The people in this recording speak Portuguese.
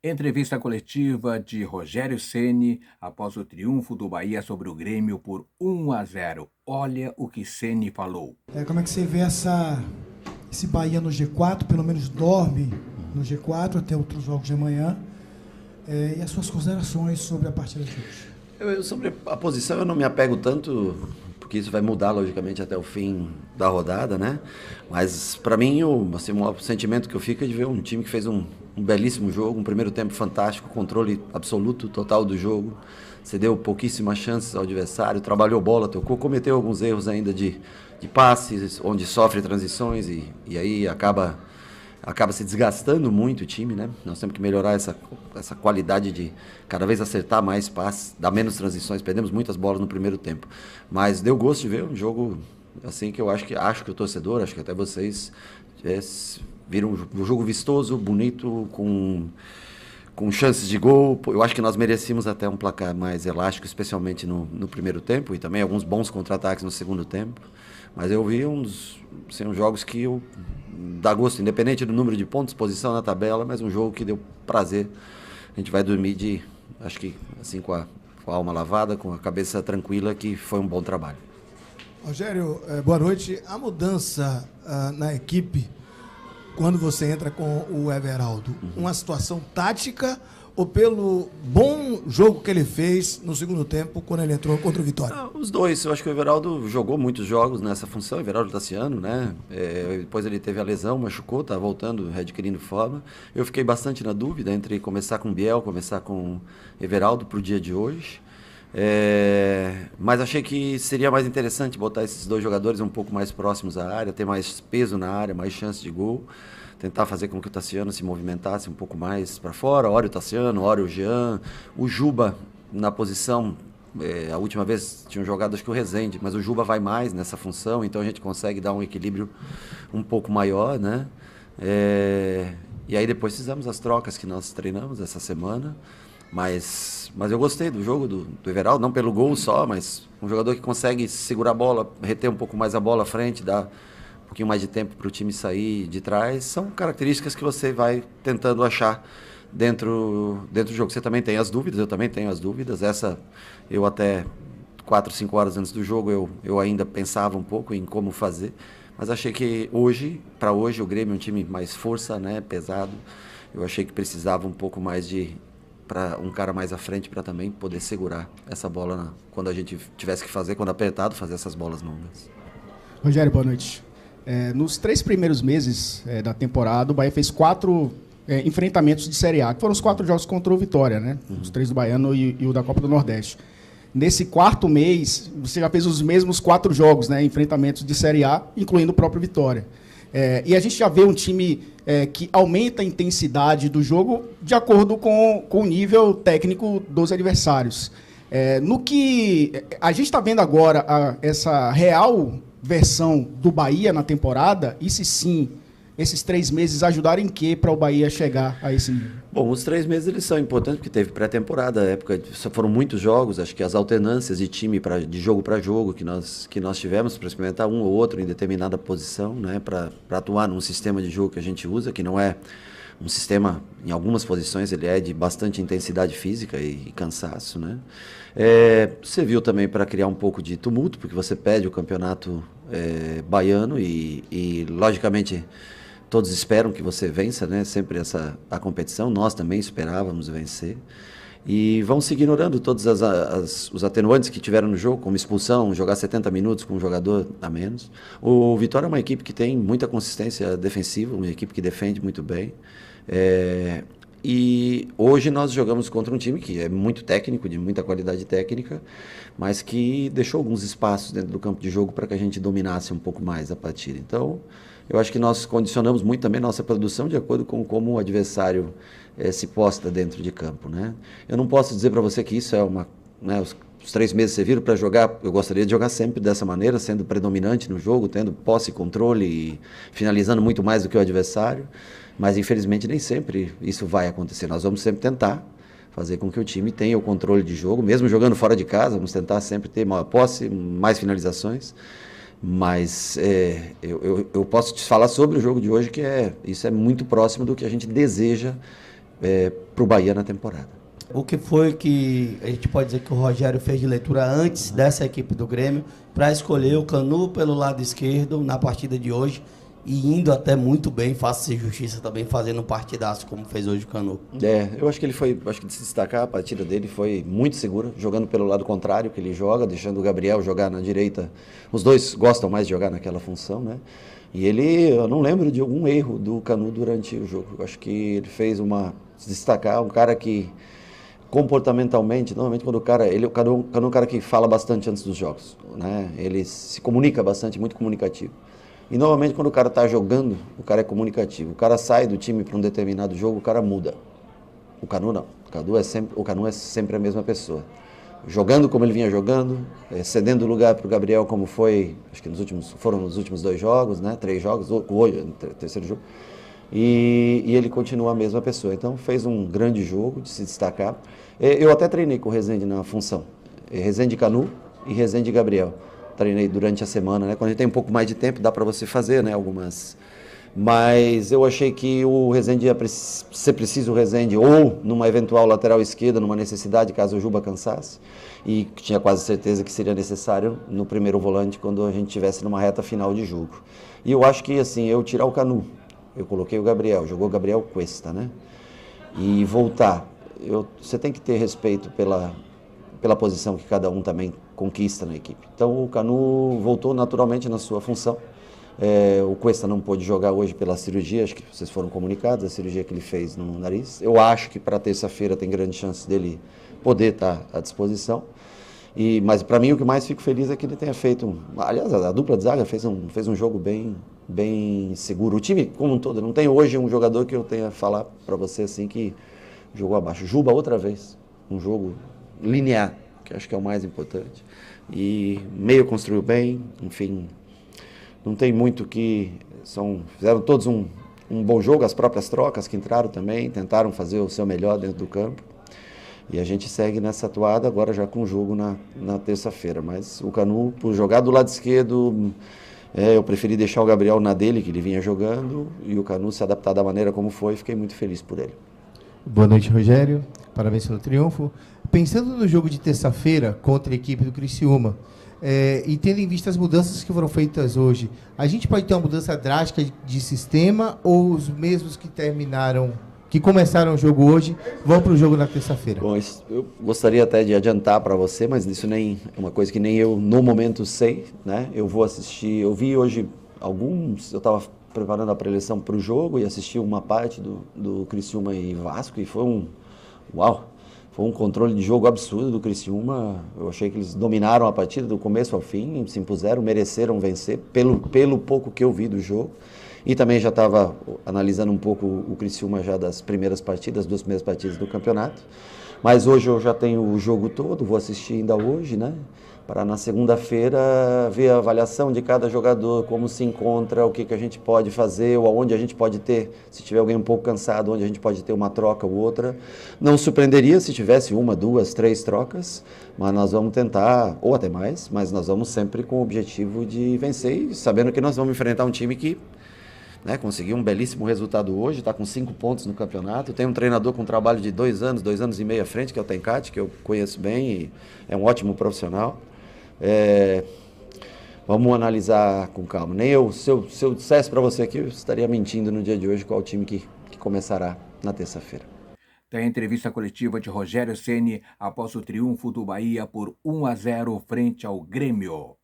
Entrevista coletiva de Rogério Ceni após o triunfo do Bahia sobre o Grêmio por 1-0. Olha o que Ceni falou. Como é que você vê esse Bahia no G4, pelo menos dorme no G4 até outros jogos de amanhã, e as suas considerações sobre a partida de hoje? Sobre a posição eu não me apego tanto, porque isso vai mudar logicamente até o fim da rodada, né? Mas para mim o sentimento que eu fico é de ver um time que fez um belíssimo jogo, um primeiro tempo fantástico, controle absoluto, total do jogo, cedeu pouquíssimas chances ao adversário, trabalhou bola, tocou, cometeu alguns erros ainda de passes, onde sofre transições e aí acaba se desgastando muito o time, né? Nós temos que melhorar essa qualidade de cada vez acertar mais passes, dar menos transições, perdemos muitas bolas no primeiro tempo. Mas deu gosto de ver um jogo assim que eu acho que o torcedor, acho que até vocês viram um jogo vistoso, bonito, com chances de gol. Eu acho que nós merecíamos até um placar mais elástico, especialmente no primeiro tempo, e também alguns bons contra-ataques no segundo tempo. Mas eu vi uns jogos que dá gosto, independente do número de pontos, posição na tabela, mas um jogo que deu prazer. A gente vai dormir acho que assim com a alma lavada, com a cabeça tranquila, que foi um bom trabalho. Rogério, boa noite. A mudança na equipe, quando você entra com o Everaldo, uma situação tática ou pelo bom jogo que ele fez no segundo tempo quando ele entrou contra o Vitória? Os dois. Eu acho que o Everaldo jogou muitos jogos nessa função, o Everaldo Tassiano, né? Depois ele teve a lesão, machucou, tá voltando, readquirindo forma. Eu fiquei bastante na dúvida entre começar com o Biel, começar com o Everaldo pro dia de hoje. Mas achei que seria mais interessante botar esses dois jogadores um pouco mais próximos à área, ter mais peso na área, mais chance de gol, tentar fazer com que o Tassiano se movimentasse um pouco mais para fora, ora o Tassiano, ora o Jean, o Juba na posição. A última vez tinham jogado acho que o Rezende, mas o Juba vai mais nessa função, então a gente consegue dar um equilíbrio um pouco maior, né? E aí depois fizemos as trocas que nós treinamos essa semana. Mas eu gostei do jogo do Everaldo, não pelo gol só, mas um jogador que consegue segurar a bola, reter um pouco mais a bola à frente, dar um pouquinho mais de tempo para o time sair de trás. São características que você vai tentando achar dentro do jogo. Você também tem as dúvidas, eu também tenho as dúvidas. Eu até 4, 5 horas antes do jogo, eu ainda pensava um pouco em como fazer. Mas achei que para hoje, o Grêmio é um time mais força, né, pesado. Eu achei que precisava um pouco mais para um cara mais à frente para também poder segurar essa bola quando a gente tivesse que fazer, quando apertado, fazer essas bolas longas. Rogério, boa noite. Nos 3 primeiros meses da temporada, o Bahia fez 4 enfrentamentos de Série A, que foram os 4 jogos contra o Vitória, né? Os 3 do Baiano e o da Copa do Nordeste. Nesse 4º mês, você já fez os mesmos 4 jogos, né? Enfrentamentos de Série A, incluindo o próprio Vitória. E a gente já vê um time que aumenta a intensidade do jogo de acordo com o nível técnico dos adversários. No que a gente está vendo agora, essa real versão do Bahia na temporada, e se sim, esses 3 meses ajudaram em quê para o Bahia chegar a esse nível? Bom, os 3 meses eles são importantes porque teve pré-temporada, foram muitos jogos, acho que as alternâncias de time de jogo para jogo que nós tivemos para experimentar um ou outro em determinada posição, né, para atuar num sistema de jogo que a gente usa, que não é um sistema, em algumas posições ele é de bastante intensidade física e cansaço, né? Você viu também para criar um pouco de tumulto, porque você pede o campeonato baiano e logicamente todos esperam que você vença, né? Sempre a competição, nós também esperávamos vencer. E vão se ignorando todos os atenuantes que tiveram no jogo, como expulsão, jogar 70 minutos com um jogador a menos. O Vitória é uma equipe que tem muita consistência defensiva, uma equipe que defende muito bem. E hoje nós jogamos contra um time que é muito técnico, de muita qualidade técnica, mas que deixou alguns espaços dentro do campo de jogo para que a gente dominasse um pouco mais a partida. Então, eu acho que nós condicionamos muito também nossa produção de acordo com como o adversário se posta dentro de campo, né? Eu não posso dizer para você que isso é né, os 3 meses serviram para jogar. Eu gostaria de jogar sempre dessa maneira, sendo predominante no jogo, tendo posse e controle e finalizando muito mais do que o adversário. Mas, infelizmente, nem sempre isso vai acontecer. Nós vamos sempre tentar fazer com que o time tenha o controle de jogo, mesmo jogando fora de casa, vamos tentar sempre ter maior posse, mais finalizações. Mas eu posso te falar sobre o jogo de hoje, que isso é muito próximo do que a gente deseja para o Bahia na temporada. O que foi que a gente pode dizer que o Rogério fez de leitura antes dessa equipe do Grêmio para escolher o Canu pelo lado esquerdo na partida de hoje e indo até muito bem, faça-se justiça também, fazendo um partidaço como fez hoje o Canu? Eu acho que ele foi, acho que de se destacar, a partida dele foi muito segura, jogando pelo lado contrário que ele joga, deixando o Gabriel jogar na direita. Os dois gostam mais de jogar naquela função, né? E eu não lembro de algum erro do Canu durante o jogo. Eu acho que ele fez se destacar, um cara que comportamentalmente, normalmente quando o Canu é um cara que fala bastante antes dos jogos, né? Ele se comunica bastante, muito comunicativo. E normalmente quando o cara está jogando, o cara é comunicativo. O cara sai do time para um determinado jogo, o cara muda. O Canu não. O Canu é sempre a mesma pessoa. Jogando como ele vinha jogando, cedendo lugar para o Gabriel como foi, acho que foram nos últimos 2 jogos, né? 3 jogos, hoje, terceiro jogo. E ele continua a mesma pessoa. Então fez um grande jogo de se destacar. Eu até treinei com o Rezende na função. Rezende Canu e Rezende Gabriel. Treinei durante a semana, né? Quando a gente tem um pouco mais de tempo, dá para você fazer, né? Algumas. Mas eu achei que o Rezende ia ser preciso o Rezende ou numa eventual lateral esquerda, numa necessidade, caso o Juba cansasse. E tinha quase certeza que seria necessário no primeiro volante quando a gente estivesse numa reta final de jogo. E eu acho que, assim, eu tirar o Canu, eu coloquei o Gabriel, jogou o Gabriel Cuesta, né? E voltar. Você tem que ter respeito pela posição que cada um também conquista na equipe. Então o Canu voltou naturalmente na sua função. O Cuesta não pôde jogar hoje pela cirurgia, acho que vocês foram comunicados, a cirurgia que ele fez no nariz. Eu acho que para terça-feira tem grande chance dele poder estar à disposição. Mas para mim o que mais fico feliz é que ele tenha feito, aliás, a dupla de zaga fez um jogo bem seguro. O time como um todo, não tem hoje um jogador que eu tenha a falar para você assim que jogou abaixo. Juba outra vez, um jogo linear, que acho que é o mais importante. E meio construiu bem, enfim, não tem muito que... Fizeram todos um bom jogo, as próprias trocas que entraram também, tentaram fazer o seu melhor dentro do campo. E a gente segue nessa toada agora já com o jogo na terça-feira. Mas o Canu, por jogar do lado esquerdo, eu preferi deixar o Gabriel na dele, que ele vinha jogando, e o Canu se adaptar da maneira como foi, fiquei muito feliz por ele. Boa noite, Rogério. Parabéns pelo triunfo. Pensando no jogo de terça-feira contra a equipe do Criciúma, e tendo em vista as mudanças que foram feitas hoje, a gente pode ter uma mudança drástica de sistema ou os mesmos que começaram o jogo hoje, vão para o jogo na terça-feira? Bom, eu gostaria até de adiantar para você, mas isso é uma coisa que nem eu no momento sei, né? Eu vou assistir, eu vi hoje eu estava preparando a preleção para o jogo e assisti uma parte do Criciúma e Vasco e foi um controle de jogo absurdo do Criciúma. Eu achei que eles dominaram a partida do começo ao fim, se impuseram, mereceram vencer pelo pouco que eu vi do jogo. E também já estava analisando um pouco o Criciúma já das primeiras partidas, 2 primeiras partidas do campeonato. Mas hoje eu já tenho o jogo todo, vou assistir ainda hoje, né? Para na segunda-feira ver a avaliação de cada jogador, como se encontra, o que a gente pode fazer, ou aonde a gente pode ter, se tiver alguém um pouco cansado, onde a gente pode ter uma troca ou outra. Não surpreenderia se tivesse 1, 2, 3 trocas, mas nós vamos tentar, ou até mais, mas nós vamos sempre com o objetivo de vencer, e sabendo que nós vamos enfrentar um time que conseguiu um belíssimo resultado hoje, está com 5 pontos no campeonato. Tem um treinador com um trabalho de 2 anos e meio à frente, que é o Tencati, que eu conheço bem e é um ótimo profissional. Vamos analisar com calma. Se eu dissesse para você aqui, eu estaria mentindo no dia de hoje qual time que começará na terça-feira. Tem a entrevista coletiva de Rogério Ceni após o triunfo do Bahia por 1-0 frente ao Grêmio.